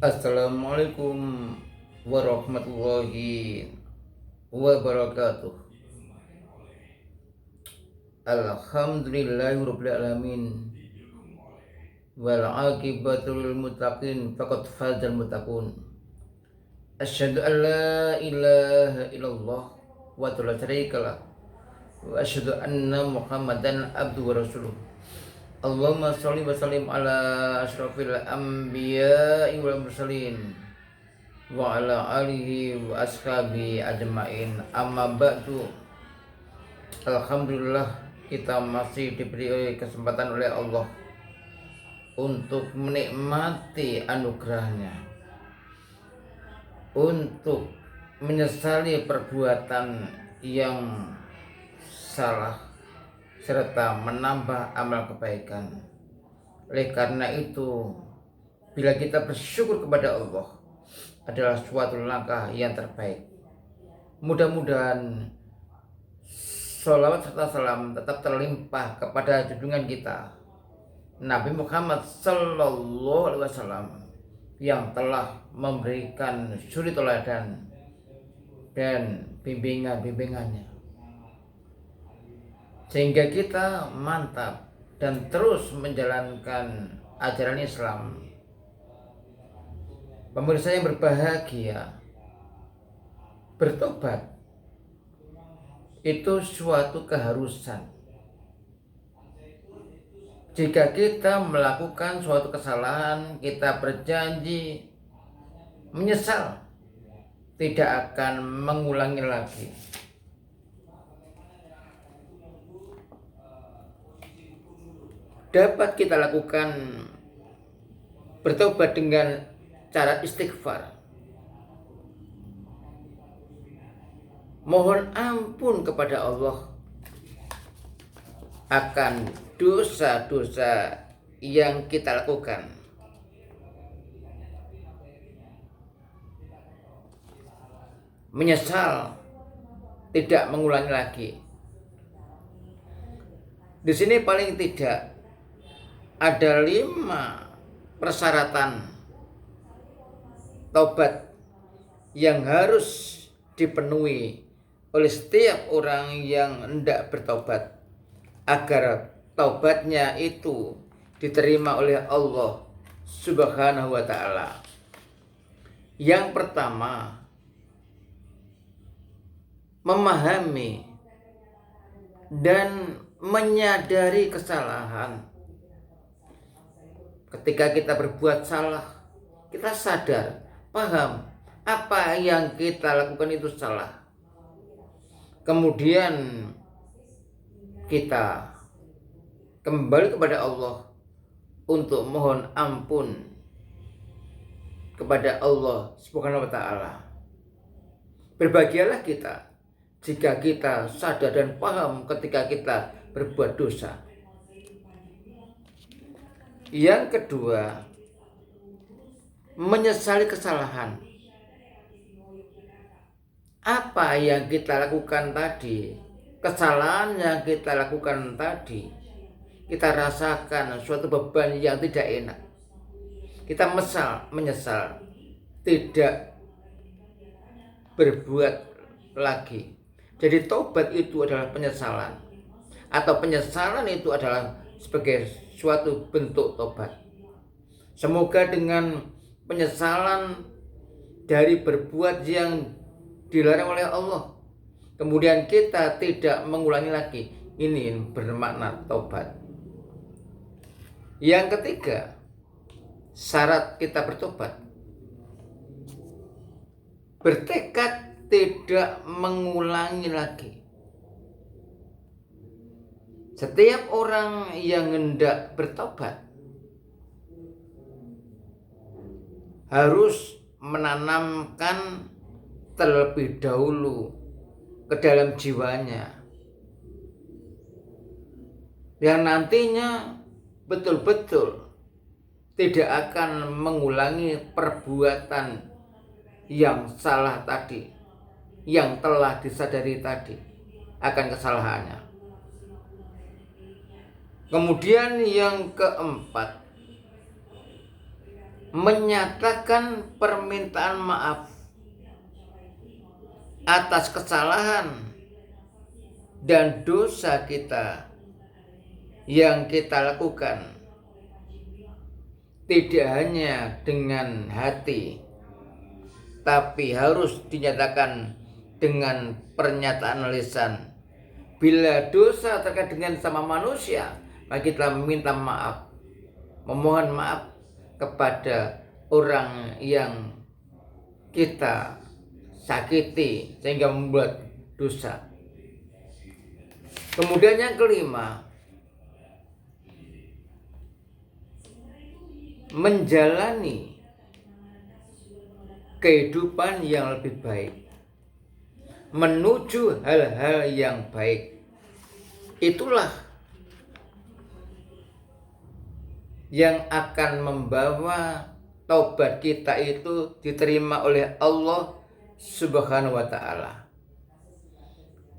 Assalamualaikum warahmatullahi wabarakatuh. Alhamdulillahirabbil alamin. Wal aqibatu lil muttaqin faqad fazal muttaqun. Asyhadu an la ilaha illallah wa la syarikalah wa asyhadu anna Muhammadan abduhu wa rasuluh. Allahumma sholli wa sallim ala asyrafil anbiya'i wal mursalin wa ala alihi wa ashabi ajmain. Amma ba'du. Alhamdulillah, kita masih diberi kesempatan oleh Allah untuk menikmati anugerahnya, untuk menyesali perbuatan yang salah serta menambah amal kebaikan. Oleh karena itu, bila kita bersyukur kepada Allah adalah suatu langkah yang terbaik. Mudah-mudahan sholawat serta salam tetap terlimpah kepada junjungan kita Nabi Muhammad Sallallahu Alaihi Wasallam yang telah memberikan suri teladan dan bimbingannya, sehingga kita mantap dan terus menjalankan ajaran Islam. Pemirsa yang berbahagia, bertobat itu suatu keharusan. Jika kita melakukan suatu kesalahan, kita berjanji menyesal, tidak akan mengulangi lagi. Dapat kita lakukan bertobat dengan cara istighfar, mohon ampun kepada Allah akan dosa-dosa yang kita lakukan. Menyesal, tidak mengulangi lagi. Di sini paling tidak ada 5 persyaratan taubat yang harus dipenuhi oleh setiap orang yang hendak bertobat agar taubatnya itu diterima oleh Allah Subhanahu wa ta'ala. Yang pertama, memahami dan menyadari kesalahan. Ketika kita berbuat salah, kita sadar, paham apa yang kita lakukan itu salah. Kemudian kita kembali kepada Allah untuk mohon ampun kepada Allah Subhanahu wa ta'ala. Berbahagialah kita jika kita sadar dan paham ketika kita berbuat dosa. Yang kedua, menyesali kesalahan. Apa yang kita lakukan tadi, kesalahan yang kita lakukan tadi, kita rasakan suatu beban yang tidak enak. Kita menyesal, tidak berbuat lagi. Jadi tobat itu adalah penyesalan, atau penyesalan itu adalah sebagai suatu bentuk tobat. Semoga dengan penyesalan dari berbuat yang dilarang oleh Allah, kemudian kita tidak mengulangi lagi, ini bermakna tobat. Yang ketiga, syarat kita bertobat, bertekad tidak mengulangi lagi. Setiap orang yang hendak bertobat harus menanamkan terlebih dahulu ke dalam jiwanya, yang nantinya betul-betul tidak akan mengulangi perbuatan yang salah tadi, yang telah disadari tadi akan kesalahannya. Kemudian yang keempat, menyatakan permintaan maaf atas kesalahan dan dosa kita yang kita lakukan, tidak hanya dengan hati, tapi harus dinyatakan dengan pernyataan lisan. Bila dosa terkait dengan sama manusia, maka kita meminta maaf, memohon maaf kepada orang yang kita sakiti sehingga membuat dosa. Kemudian yang kelima, menjalani kehidupan yang lebih baik, menuju hal-hal yang baik. Itulah yang akan membawa taubat kita itu diterima oleh Allah Subhanahu wa ta'ala.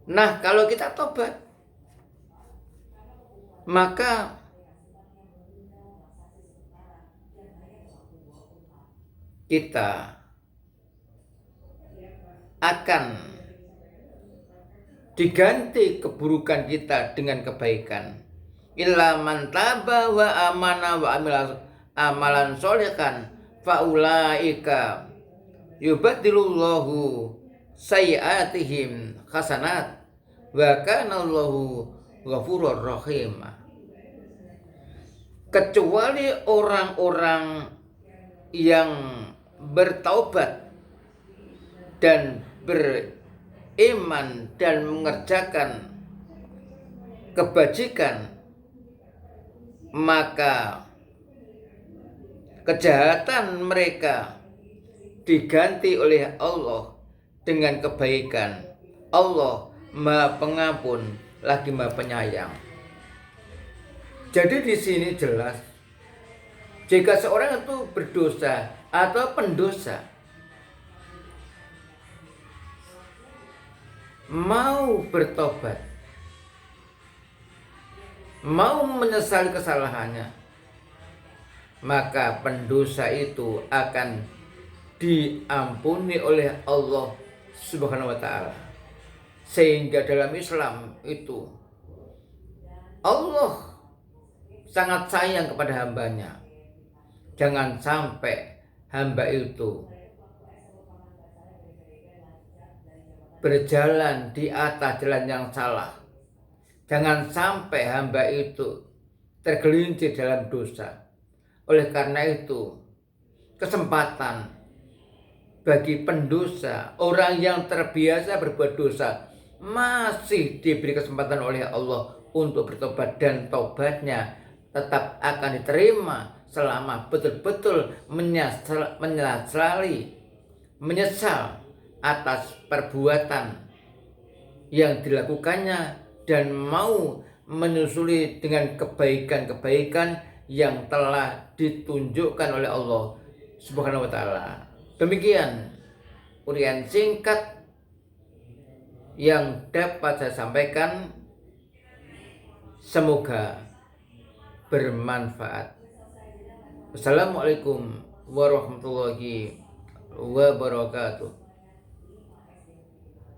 Nah, kalau kita tobat, maka kita akan diganti keburukan kita dengan kebaikan. Illa man taba wa amana wa amila amalan sholihan faulaika yubaddilullahu sayyiatihim hasanat wa kana Allahu ghafurur rahim. Kecuali orang-orang yang bertaubat dan beriman dan mengerjakan kebajikan, maka kejahatan mereka diganti oleh Allah dengan kebaikan. Allah Maha Pengampun lagi Maha Penyayang. Jadi di sini jelas, jika seorang itu berdosa atau pendosa mau bertobat, mau menyesali kesalahannya, maka pendosa itu akan diampuni oleh Allah Subhanahu wa ta'ala. Sehingga dalam Islam itu Allah sangat sayang kepada hambanya. Jangan sampai hamba itu berjalan di atas jalan yang salah. Jangan sampai hamba itu tergelincir dalam dosa. Oleh karena itu, kesempatan bagi pendosa, orang yang terbiasa berbuat dosa, masih diberi kesempatan oleh Allah untuk bertobat, dan tobatnya tetap akan diterima selama betul-betul menyesal atas perbuatan yang dilakukannya dan mau menyusuli dengan kebaikan-kebaikan yang telah ditunjukkan oleh Allah Subhanahu wa ta'ala. Demikian uraian singkat yang dapat saya sampaikan. Semoga bermanfaat. Assalamualaikum warahmatullahi wabarakatuh.